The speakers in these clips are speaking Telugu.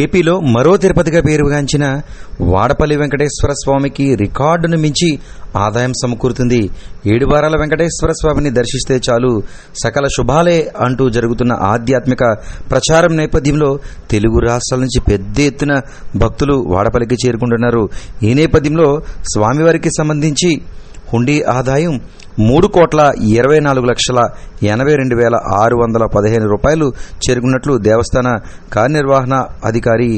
ఏపీలో మరో తిరుపతిగా పేరుగాంచిన వాడపల్లి వెంకటేశ్వర స్వామికి రికార్డును మించి ఆదాయం సమకూరుతుంది. 7 వారాల వెంకటేశ్వర స్వామిని దర్శిస్తే చాలు సకల శుభాలే అంటూ జరుగుతున్న ఆధ్యాత్మిక ప్రచారం నేపథ్యంలో తెలుగు రాష్ట్రాల నుంచి పెద్ద ఎత్తున భక్తులు వాడపల్లికి చేరుకుంటున్నారు. ఈ నేపథ్యంలో స్వామివారికి సంబంధించి హుండీ ఆదాయం 3,24,82,615 రూపాయలు చేరుకున్నట్లు దేవస్థాన కార్యనిర్వహణ అధికారి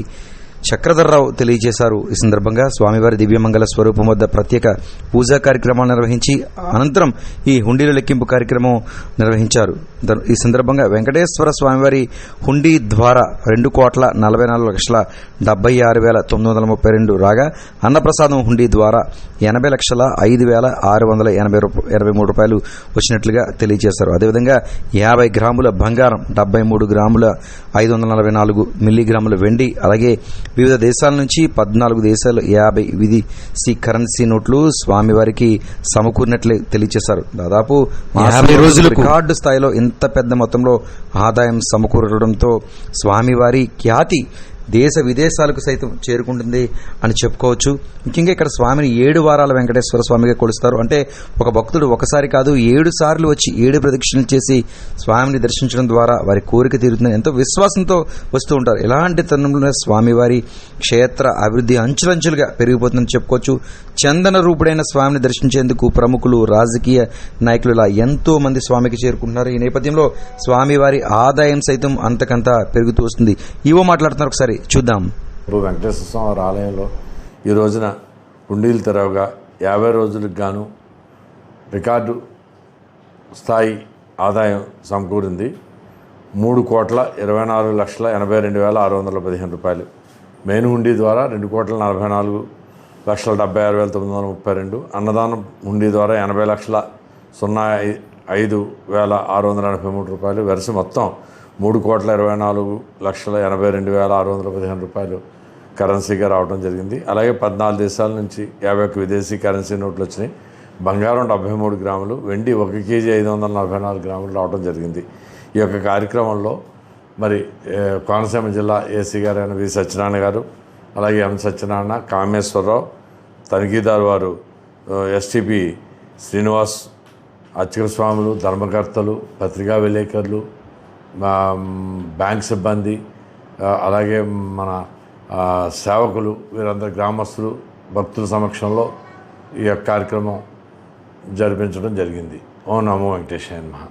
చక్రధర్రావు తెలియజేశారు. ఈ సందర్భంగా స్వామివారి దివ్యమంగళ స్వరూపం వద్ద ప్రత్యేక పూజా కార్యక్రమాలు నిర్వహించి అనంతరం ఈ హుండీల లెక్కింపు కార్యక్రమం నిర్వహించారు. ఈ సందర్భంగా వెంకటేశ్వర స్వామివారి హుండీ ద్వారా 2,44,76,932 రాగా అన్నప్రసాదం హుండీ ద్వారా 80,05,683 రూపాయలు వచ్చినట్లుగా తెలియజేశారు. అదేవిధంగా 50 గ్రాముల బంగారం, 73 గ్రాముల 544 మిల్లీగ్రాముల వెండి, అలాగే వివిధ దేశాల నుంచి 14 దేశాలు 50 విదేశీ కరెన్సీ నోట్లు స్వామివారికి సమకూరినట్లు తెలియజేశారు. దాదాపు 50 రోజులు రికార్డు స్థాయిలో ఇంత పెద్ద మొత్తంలో ఆదాయం సమకూరడంతో స్వామివారి ఖ్యాతి దేశ విదేశాలకు సైతం చేరుకుంటుంది అని చెప్పుకోవచ్చు. ముఖ్యంగా ఇక్కడ స్వామిని 7 వారాల వెంకటేశ్వర స్వామిగా కొలుస్తారు. అంటే ఒక భక్తుడు ఒకసారి కాదు 7 సార్లు వచ్చి 7 ప్రదక్షిణలు చేసి స్వామిని దర్శించడం ద్వారా వారి కోరిక తీరుతుందని ఎంతో విశ్వాసంతో వస్తూ ఉంటారు. ఇలాంటి తరుణంలో స్వామివారి క్షేత్ర అభివృద్ధి అంచులంచులుగా పెరిగిపోతుందని చెప్పుకోవచ్చు. చందన రూపుడైన స్వామిని దర్శించేందుకు ప్రముఖులు, రాజకీయ నాయకులు ఇలా ఎంతో మంది స్వామికి చేరుకుంటున్నారు. ఈ నేపథ్యంలో స్వామివారి ఆదాయం సైతం అంతకంతా పెరుగుతూ వస్తుంది. ఇవో మాట్లాడుతున్నారు, ఒకసారి చూద్దాం. వెంకటేశ్వర స్వామి ఆలయంలో ఈ రోజున హుండీలు తెరవగా 50 రోజులకు గాను రికార్డు స్థాయి ఆదాయం సమకూరింది. 3,24,82,615 రూపాయలు. మెయిన్ హుండీ ద్వారా 2,44,76,932. అన్నదానం హుండీ ద్వారా 80,05,683 రూపాయలు. వెరసి మొత్తం 3,24,82,615 రూపాయలు కరెన్సీగా రావడం జరిగింది. అలాగే 14 దేశాల నుంచి 51 విదేశీ కరెన్సీ నోట్లు వచ్చినాయి. బంగారం 73 గ్రాములు, వెండి 1 కేజీ 544 గ్రాములు రావడం జరిగింది. ఈ యొక్క కార్యక్రమంలో మరి కోనసీమ జిల్లా ఏసీ గారు అయిన వి సత్యనారాయణ గారు, అలాగే ఎం సత్యనారాయణ, కామేశ్వరరావు, తనిఖీదారు వారు ఎస్టీపీ శ్రీనివాస్, అర్చక స్వాములు, ధర్మకర్తలు, పత్రికా విలేకరులు, బ్యాంక్ సిబ్బంది, అలాగే మన సేవకులు, వీరందరూ గ్రామస్తులు, భక్తుల సమక్షంలో ఈ యొక్క కార్యక్రమం జరిపించడం జరిగింది. ఓం నమో వెంకటేశాయ నమః.